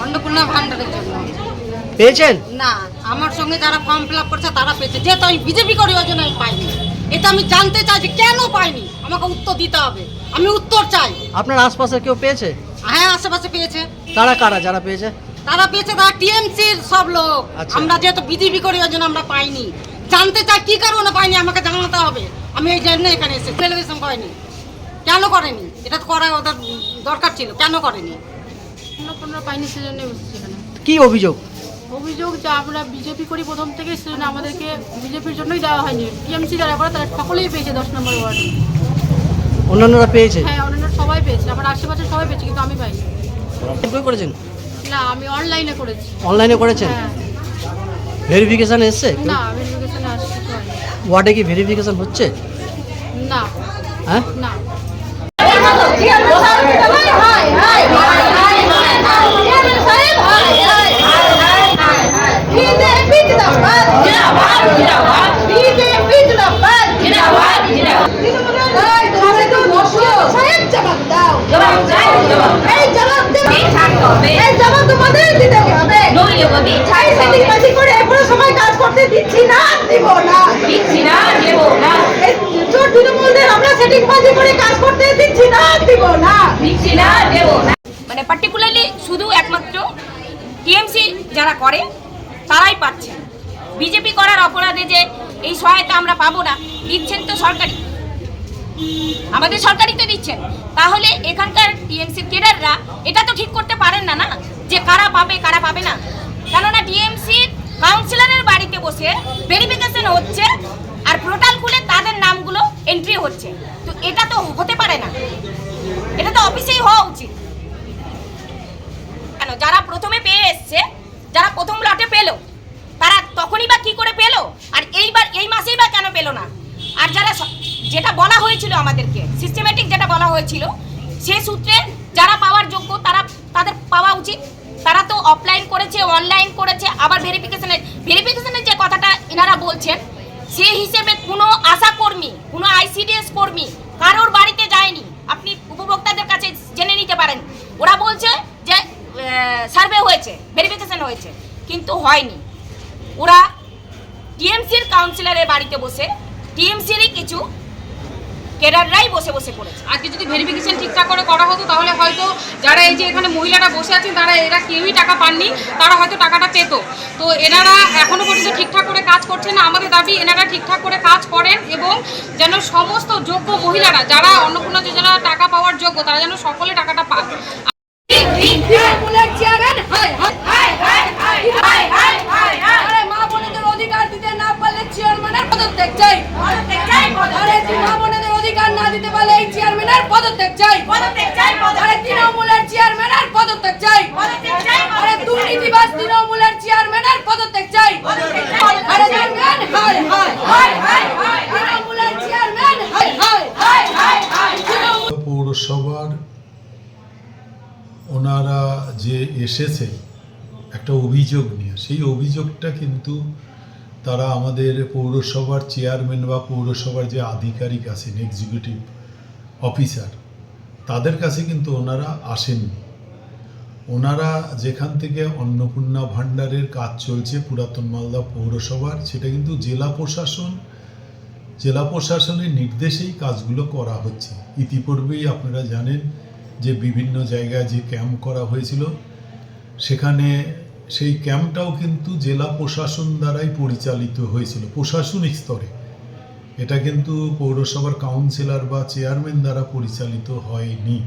অন্নপূর্ণা ভান্ডারের জন্য পেয়েছেন না, আমার সঙ্গে যারা ফর্ম ফিল আপ করছে তারা পেয়েছে, যেহেতু আমি বিজেপি করি ওই জন্য আমি পাইনি। এটা আমি জানতে চাই যে কেন পাইনি, আমাকে উত্তর দিতে হবে, আমি উত্তর চাই। আপনার আশপাশে কেউ পেয়েছে? হ্যাঁ, আশেপাশে পেয়েছে। তারা কারা যারা পেয়েছে? তারা টিএমসির সব লোক। আচ্ছা। আমরা যেহেতু বিজেপি করি ওই জন্য আমরা পাইনি। জানতে চাই কি কারণে পাইনি, আমাকে জানাতে হবে। আমি এই জন্য এখানে এসেছি। টেলিভিশন করেনি, কেন করেনি? এটা তো করা ওদের দরকার ছিল, কেন করেনি? অন্নপূর্ণা পাইনি, সেজন্য বসেছি এখানে। কি অভিযোগ? অভিযোগ যে আমরা বিজেপি করি প্রথম থেকে, সেজন্য আমাদেরকে বিজেপির জন্যই দেওয়া হয়নি। টিএমসি যারা করে তারা সকলেই পেয়েছে 10 নম্বর ওয়ার্ডে। অন্যান্যরা পেয়েছে? হ্যাঁ, অন্যান্য সবাই পেয়েছে, আমার আশেপাশে সবাই পেয়েছে, কিন্তু আমি পাইনি। কই করেছেন? না, আমি অনলাইনে করেছি। অনলাইনে করেছেন? হ্যাঁ। ভেরিফিকেশন এসছে? না, ভেরিফিকেশনে আসছে কিছু হয়নি। ওয়ার্ডে কি ভেরিফিকেশন হচ্ছে? না। হ্যাঁ, না। মানে পার্টিকুলারলি শুধু একমাত্র টিএমসি যারা করে তারাই পাচ্ছে। বিজেপি করার অপরাধে যে এই সহায়তা আমরা পাবো না, দিচ্ছেন তো সরকারি, আমাদের সরকারই তো দিচ্ছেন। তাহলে এখানকার টিএমসির কেডাররা এটা তো ঠিক করতে পারেন না, যে কারা পাবে কারা পাবে না। কেননা টিএমসির কাউন্সিলরের বাড়িতে বসে ভেরিফিকেশন হচ্ছে আর পোর্টাল খুলে তাদের নামগুলো এন্ট্রি হচ্ছে। তো এটা তো হতে পারে না, এটা তো অফিসেই হওয়া উচিত। কেন যারা প্রথমে পেয়ে এসছে, যারা প্রথম লটে পেলো, তারা তখনই বা কি করে পেলো, আর এইবার এই মাসেই বা কেন পেলো না? আর যারা যেটা বলা হয়েছিল আমাদেরকে, সিস্টেমেটিক যেটা বলা হয়েছিল, সে সূত্রে যারা পাওয়ার যোগ্য তাদের পাওয়া উচিত। তারা তো অফলাইন করেছে, অনলাইন করেছে, আবার ভেরিফিকেশনের যে কথাটা এনারা বলছেন, সেই হিসেবে কোনো আশা কর্মী, কোনো আইসিডিএস কর্মী কারোর বাড়িতে যায়নি। আপনি উপভোক্তাদের কাছে জেনে নিতে পারেন, ওরা বলছে যে সার্ভে হয়েছে, ভেরিফিকেশন হয়েছে, কিন্তু হয়নি। ওরা টিএমসির কাউন্সিলরের বাড়িতে বসে টিএমসিরই কিছু কেডাররাই বসে বসে করেছে। আজকে যদি ভেরিফিকেশন ঠিকঠাক করে করা হতো, তাহলে হয়তো যারা এই যে এখানে মহিলারা বসে আছেন এরা কেউই টাকা পাননি, তারা হয়তো টাকাটা পেত। তো এনারা এখনো পর্যন্ত ঠিকঠাক করে কাজ করছেন না। আমাদের দাবি এনারা ঠিকঠাক করে কাজ করেন এবং যেন সমস্ত যোগ্য মহিলারা যারা অন্নপূর্ণা যোজনা টাকা পাওয়ার যোগ্য, তারা যেন সকলে টাকাটা পান। অধিকার দিতে না পারলে চেয়ারম্যানের পদত্যাগ চাই। অধিকার না দিতে পারলে এই চেয়ারম্যানের পদত্যাগ চাই। তৃণমূলের চেয়ারম্যানের পদত্যাগ চাই। দুর্নীতিবাজ তৃণমূলের চেয়ারম্যানের পদত্যাগ চাই। পৌরসভার ওনারা যে এসেছে একটা অভিযোগ নিয়ে, সেই অভিযোগটা কিন্তু তারা আমাদের পৌরসভার চেয়ারম্যান বা পৌরসভার যে আধিকারিক আছেন, এক্সিকিউটিভ অফিসার, তাদের কাছে কিন্তু ওনারা আসেননি। ওনারা যেখান থেকে অন্নপূর্ণা ভাণ্ডারের কাজ চলছে পুরাতন মালদা পৌরসভার, সেটা কিন্তু জেলা প্রশাসনের নির্দেশেই কাজগুলো করা হচ্ছে। ইতিপূর্বেই আপনারা জানেন যে বিভিন্ন জায়গায় যে ক্যাম্প করা হয়েছিল, সেখানে সেই ক্যাম্পটাও কিন্তু জেলা প্রশাসন দ্বারাই পরিচালিত হয়েছিল, প্রশাসনিক স্তরে। এটা কিন্তু পৌরসভার কাউন্সিলর বা চেয়ারম্যান দ্বারা পরিচালিত হয়নি।